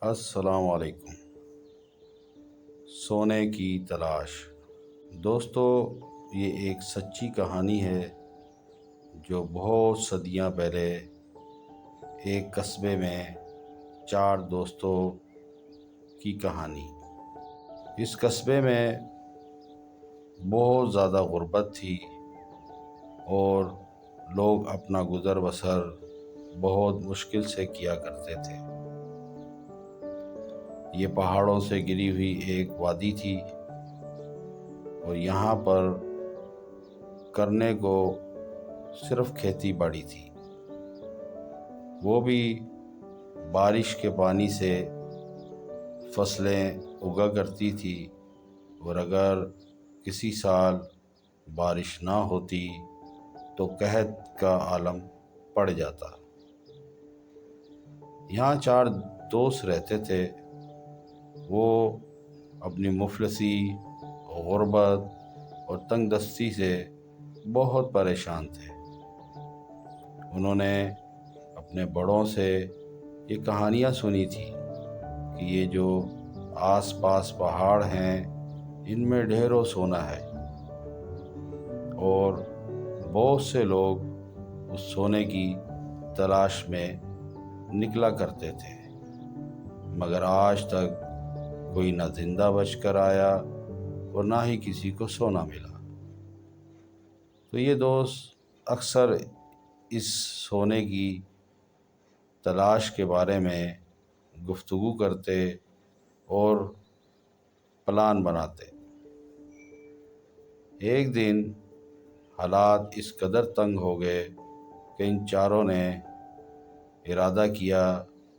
السلام علیکم۔ سونے کی تلاش۔ دوستو، یہ ایک سچی کہانی ہے جو بہت صدیاں پہلے ایک قصبے میں چار دوستوں کی کہانی۔ اس قصبے میں بہت زیادہ غربت تھی اور لوگ اپنا گزر بسر بہت مشکل سے کیا کرتے تھے۔ یہ پہاڑوں سے گری ہوئی ایک وادی تھی اور یہاں پر کرنے کو صرف کھیتی باڑی تھی، وہ بھی بارش کے پانی سے فصلیں اگا کرتی تھی، اور اگر کسی سال بارش نہ ہوتی تو قحط کا عالم پڑ جاتا۔ یہاں چار دوست رہتے تھے۔ وہ اپنی مفلسی، غربت اور تنگ دستی سے بہت پریشان تھے۔ انہوں نے اپنے بڑوں سے یہ کہانیاں سنی تھی کہ یہ جو آس پاس پہاڑ ہیں ان میں ڈھیروں سونا ہے، اور بہت سے لوگ اس سونے کی تلاش میں نکلا کرتے تھے، مگر آج تک کوئی نہ زندہ بچ کر آیا اور نہ ہی کسی کو سونا ملا۔ تو یہ دوست اکثر اس سونے کی تلاش کے بارے میں گفتگو کرتے اور پلان بناتے۔ ایک دن حالات اس قدر تنگ ہو گئے کہ ان چاروں نے ارادہ کیا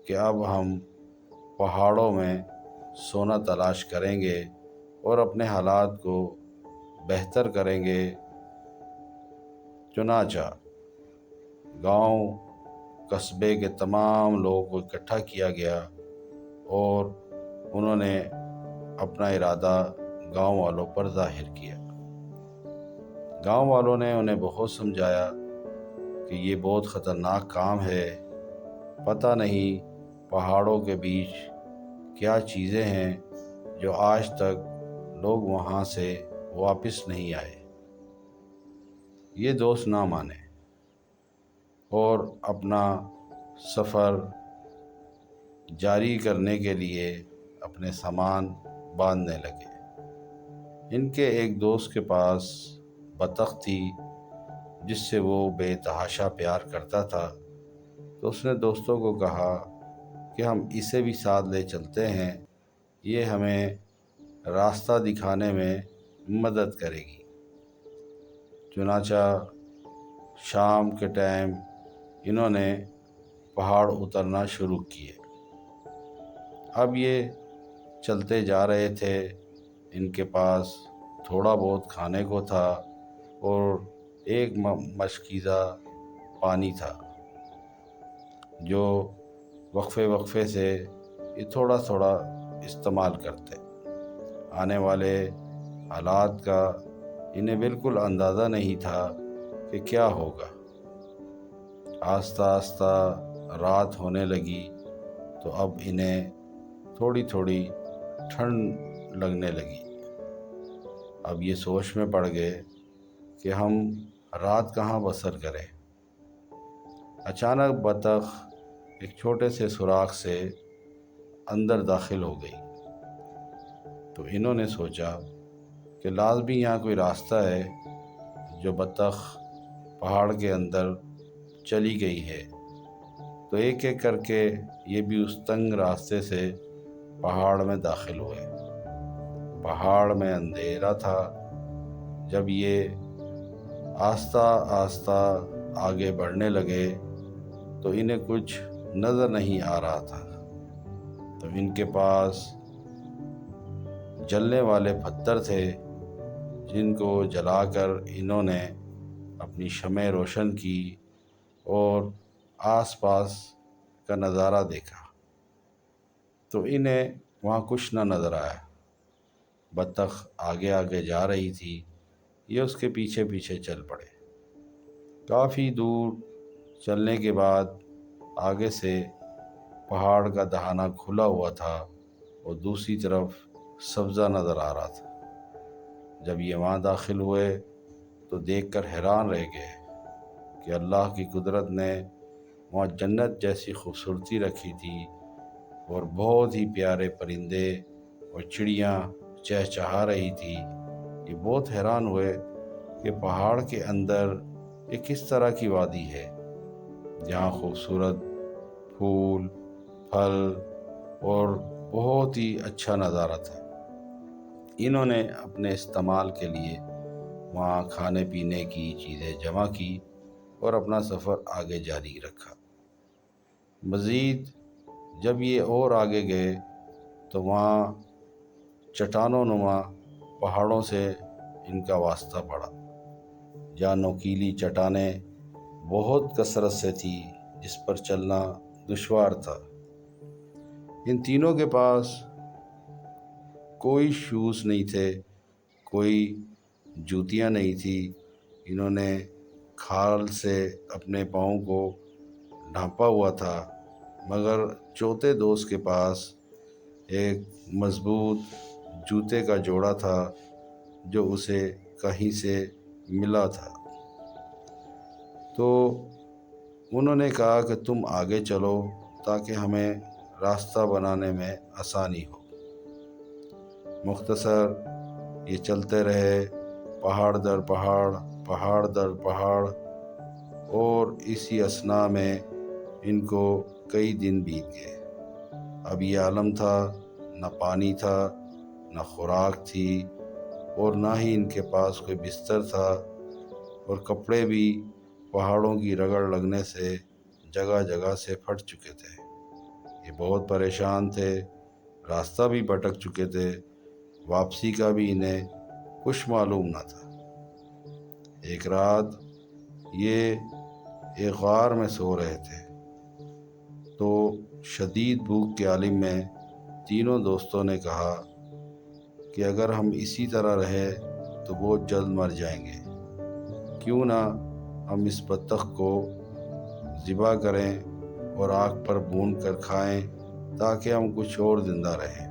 کہ اب ہم پہاڑوں میں سونا تلاش کریں گے اور اپنے حالات کو بہتر کریں گے۔ چنانچہ گاؤں قصبے کے تمام لوگوں کو اکٹھا کیا گیا اور انہوں نے اپنا ارادہ گاؤں والوں پر ظاہر کیا۔ گاؤں والوں نے انہیں بہت سمجھایا کہ یہ بہت خطرناک کام ہے، پتہ نہیں پہاڑوں کے بیچ کیا چیزیں ہیں جو آج تک لوگ وہاں سے واپس نہیں آئے۔ یہ دوست نہ مانے اور اپنا سفر جاری کرنے کے لیے اپنے سامان باندھنے لگے۔ ان کے ایک دوست کے پاس بطخ تھی جس سے وہ بے تحاشا پیار کرتا تھا، تو اس نے دوستوں کو کہا کہ ہم اسے بھی ساتھ لے چلتے ہیں، یہ ہمیں راستہ دکھانے میں مدد کرے گی۔ چنانچہ شام کے ٹائم انہوں نے پہاڑ اترنا شروع کیے۔ اب یہ چلتے جا رہے تھے، ان کے پاس تھوڑا بہت کھانے کو تھا اور ایک مشکیزہ پانی تھا جو وقفے وقفے سے یہ تھوڑا تھوڑا استعمال کرتے۔ آنے والے حالات کا انہیں بالکل اندازہ نہیں تھا کہ کیا ہوگا۔ آہستہ آہستہ رات ہونے لگی تو اب انہیں تھوڑی تھوڑی ٹھنڈ لگنے لگی۔ اب یہ سوچ میں پڑ گئے کہ ہم رات کہاں بسر کریں۔ اچانک بطخ ایک چھوٹے سے سوراخ سے اندر داخل ہو گئی، تو انہوں نے سوچا کہ لازمی یہاں کوئی راستہ ہے جو بطخ پہاڑ کے اندر چلی گئی ہے۔ تو ایک ایک کر کے یہ بھی اس تنگ راستے سے پہاڑ میں داخل ہوئے۔ پہاڑ میں اندھیرا تھا۔ جب یہ آہستہ آہستہ آگے بڑھنے لگے تو انہیں کچھ نظر نہیں آ رہا تھا، تو ان کے پاس جلنے والے پتھر تھے جن کو جلا کر انہوں نے اپنی شمع روشن کی اور آس پاس کا نظارہ دیکھا، تو انہیں وہاں کچھ نہ نظر آیا۔ بطخ آگے آگے جا رہی تھی، یہ اس کے پیچھے پیچھے چل پڑے۔ کافی دور چلنے کے بعد آگے سے پہاڑ کا دہانہ کھلا ہوا تھا اور دوسری طرف سبزہ نظر آ رہا تھا۔ جب یہ وہاں داخل ہوئے تو دیکھ کر حیران رہ گئے کہ اللہ کی قدرت نے وہاں جنت جیسی خوبصورتی رکھی تھی اور بہت ہی پیارے پرندے اور چڑیاں چہچہا رہی تھی۔ یہ بہت حیران ہوئے کہ پہاڑ کے اندر ایک کس طرح کی وادی ہے جہاں خوبصورت پھول، پھل اور بہت ہی اچھا نظارہ تھا۔ انہوں نے اپنے استعمال کے لیے وہاں کھانے پینے کی چیزیں جمع کی اور اپنا سفر آگے جاری رکھا۔ مزید جب یہ اور آگے گئے تو وہاں چٹانوں نما پہاڑوں سے ان کا واسطہ پڑا، جہاں نوکیلی چٹانیں بہت کثرت سے تھی جس پر چلنا دشوار تھا۔ ان تینوں کے پاس کوئی شوز نہیں تھے، کوئی جوتیاں نہیں تھی۔ انہوں نے کھال سے اپنے پاؤں کو ڈھانپا ہوا تھا، مگر چوتھے دوست کے پاس ایک مضبوط جوتے کا جوڑا تھا جو اسے کہیں سے ملا تھا۔ تو انہوں نے کہا کہ تم آگے چلو تاکہ ہمیں راستہ بنانے میں آسانی ہو۔ مختصر یہ چلتے رہے، پہاڑ در پہاڑ، پہاڑ در پہاڑ، اور اسی اثناء میں ان کو کئی دن بیت گئے۔ اب یہ عالم تھا، نہ پانی تھا، نہ خوراک تھی، اور نہ ہی ان کے پاس کوئی بستر تھا، اور کپڑے بھی پہاڑوں کی رگڑ لگنے سے جگہ جگہ سے پھٹ چکے تھے۔ یہ بہت پریشان تھے، راستہ بھی بھٹک چکے تھے، واپسی کا بھی انہیں کچھ معلوم نہ تھا۔ ایک رات یہ ایک غار میں سو رہے تھے تو شدید بھوک کے عالم میں تینوں دوستوں نے کہا کہ اگر ہم اسی طرح رہے تو بہت جلد مر جائیں گے، کیوں نہ ہم اس بطخ کو ذبح کریں اور آگ پر بھون کر کھائیں تاکہ ہم کچھ اور زندہ رہیں۔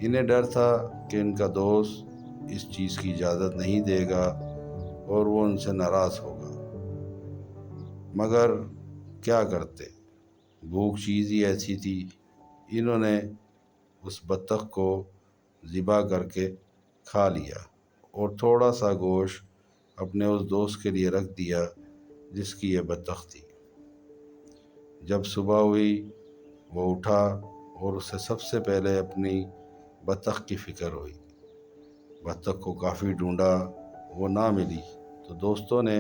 انہیں ڈر تھا کہ ان کا دوست اس چیز کی اجازت نہیں دے گا اور وہ ان سے ناراض ہوگا، مگر کیا کرتے، بھوک چیز ہی ایسی تھی۔ انہوں نے اس بطخ کو ذبح کر کے کھا لیا اور تھوڑا سا گوشت اپنے اس دوست کے لیے رکھ دیا جس کی یہ بطخ تھی۔ جب صبح ہوئی وہ اٹھا اور اسے سب سے پہلے اپنی بطخ کی فکر ہوئی۔ بطخ کو کافی ڈھونڈا، وہ نہ ملی تو دوستوں نے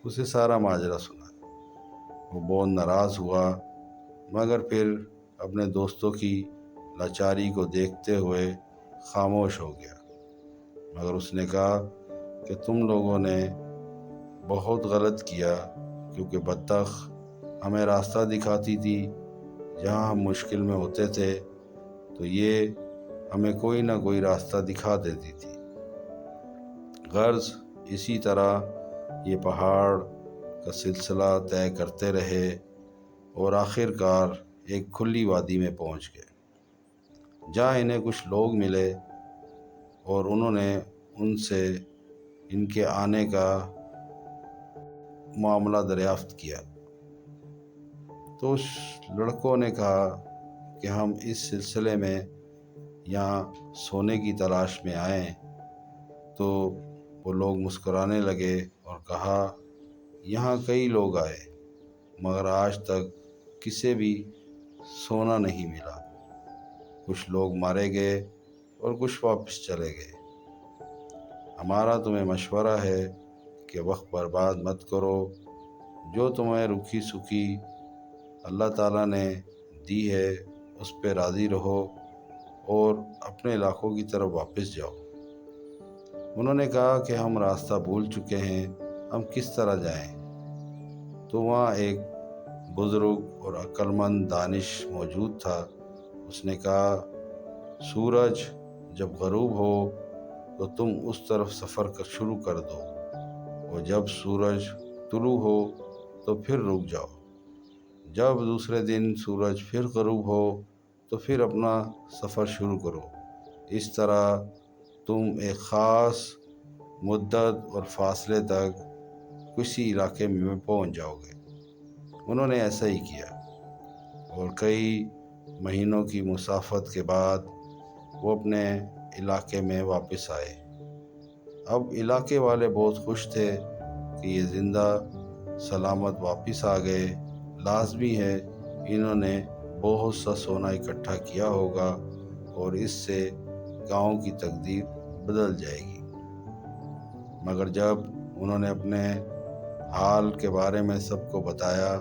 اسے سارا ماجرا سنا۔ وہ بہت ناراض ہوا، مگر پھر اپنے دوستوں کی لاچاری کو دیکھتے ہوئے خاموش ہو گیا۔ مگر اس نے کہا کہ تم لوگوں نے بہت غلط کیا، کیونکہ بطخ ہمیں راستہ دکھاتی تھی جہاں ہم مشکل میں ہوتے تھے، تو یہ ہمیں کوئی نہ کوئی راستہ دکھا دیتی تھی۔ غرض اسی طرح یہ پہاڑ کا سلسلہ طے کرتے رہے اور آخر کار ایک کھلی وادی میں پہنچ گئے، جہاں انہیں کچھ لوگ ملے اور انہوں نے ان سے ان کے آنے کا معاملہ دریافت کیا۔ تو اس لڑکوں نے کہا کہ ہم اس سلسلے میں یہاں سونے کی تلاش میں آئے، تو وہ لوگ مسکرانے لگے اور کہا یہاں کئی لوگ آئے مگر آج تک کسے بھی سونا نہیں ملا، کچھ لوگ مارے گئے اور کچھ واپس چلے گئے۔ ہمارا تمہیں مشورہ ہے کہ وقت برباد مت کرو، جو تمہیں رکھی سکھی اللہ تعالیٰ نے دی ہے اس پہ راضی رہو اور اپنے علاقوں کی طرف واپس جاؤ۔ انہوں نے کہا کہ ہم راستہ بھول چکے ہیں، ہم کس طرح جائیں؟ تو وہاں ایک بزرگ اور عقل مند دانش موجود تھا۔ اس نے کہا سورج جب غروب ہو تو تم اس طرف سفر شروع کر دو، اور جب سورج طلوع ہو تو پھر رک جاؤ۔ جب دوسرے دن سورج پھر غروب ہو تو پھر اپنا سفر شروع کرو۔ اس طرح تم ایک خاص مدت اور فاصلے تک کسی علاقے میں پہنچ جاؤ گے۔ انہوں نے ایسا ہی کیا اور کئی مہینوں کی مسافت کے بعد وہ اپنے علاقے میں واپس آئے۔ اب علاقے والے بہت خوش تھے کہ یہ زندہ سلامت واپس آ گئے۔ لازمی ہے انہوں نے بہت سا سونا اکٹھا کیا ہوگا اور اس سے گاؤں کی تقدیر بدل جائے گی۔ مگر جب انہوں نے اپنے حال کے بارے میں سب کو بتایا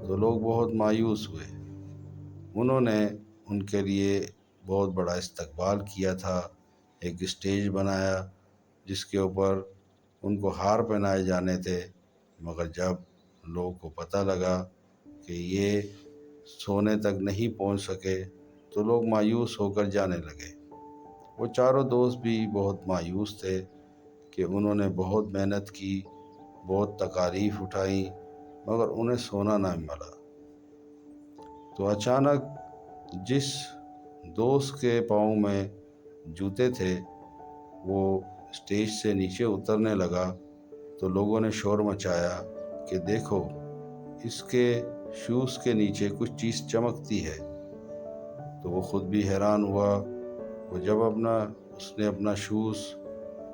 تو لوگ بہت مایوس ہوئے۔ انہوں نے ان کے لیے بہت بڑا استقبال کیا تھا، ایک اسٹیج بنایا جس کے اوپر ان کو ہار پہنائے جانے تھے۔ مگر جب لوگوں کو پتہ لگا کہ یہ سونے تک نہیں پہنچ سکے تو لوگ مایوس ہو کر جانے لگے۔ وہ چاروں دوست بھی بہت مایوس تھے کہ انہوں نے بہت محنت کی، بہت تکالیف اٹھائیں، مگر انہیں سونا نہ ملا۔ تو اچانک جس دوست کے پاؤں میں جوتے تھے وہ اسٹیج سے نیچے اترنے لگا تو لوگوں نے شور مچایا کہ دیکھو اس کے شوز کے نیچے کچھ چیز چمکتی ہے۔ تو وہ خود بھی حیران ہوا۔ وہ جب اس نے اپنا شوز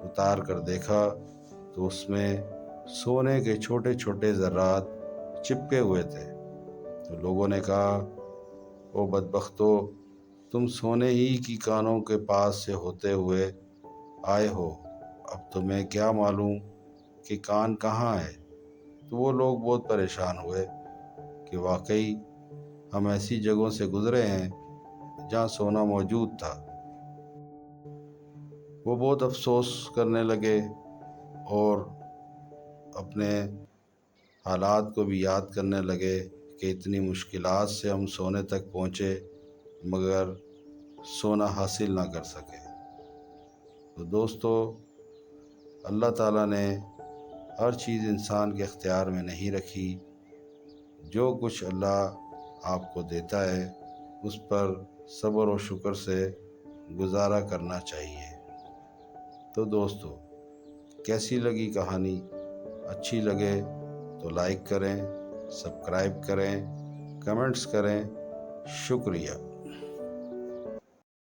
اتار کر دیکھا تو اس میں سونے کے چھوٹے چھوٹے ذرات چپکے ہوئے تھے۔ تو لوگوں نے کہا او بدبختو، تم سونے ہی کی کانوں کے پاس سے ہوتے ہوئے آئے ہو، اب تمہیں کیا معلوم کہ کان کہاں ہے؟ تو وہ لوگ بہت پریشان ہوئے کہ واقعی ہم ایسی جگہوں سے گزرے ہیں جہاں سونا موجود تھا۔ وہ بہت افسوس کرنے لگے اور اپنے حالات کو بھی یاد کرنے لگے کہ اتنی مشکلات سے ہم سونے تک پہنچے مگر سونا حاصل نہ کر سکے۔ تو دوستو، اللہ تعالیٰ نے ہر چیز انسان کے اختیار میں نہیں رکھی۔ جو کچھ اللہ آپ کو دیتا ہے اس پر صبر و شکر سے گزارا کرنا چاہیے۔ تو دوستو، کیسی لگی کہانی؟ اچھی لگے تو لائک کریں، سبسکرائب کریں، کمنٹس کریں۔ شکریہ۔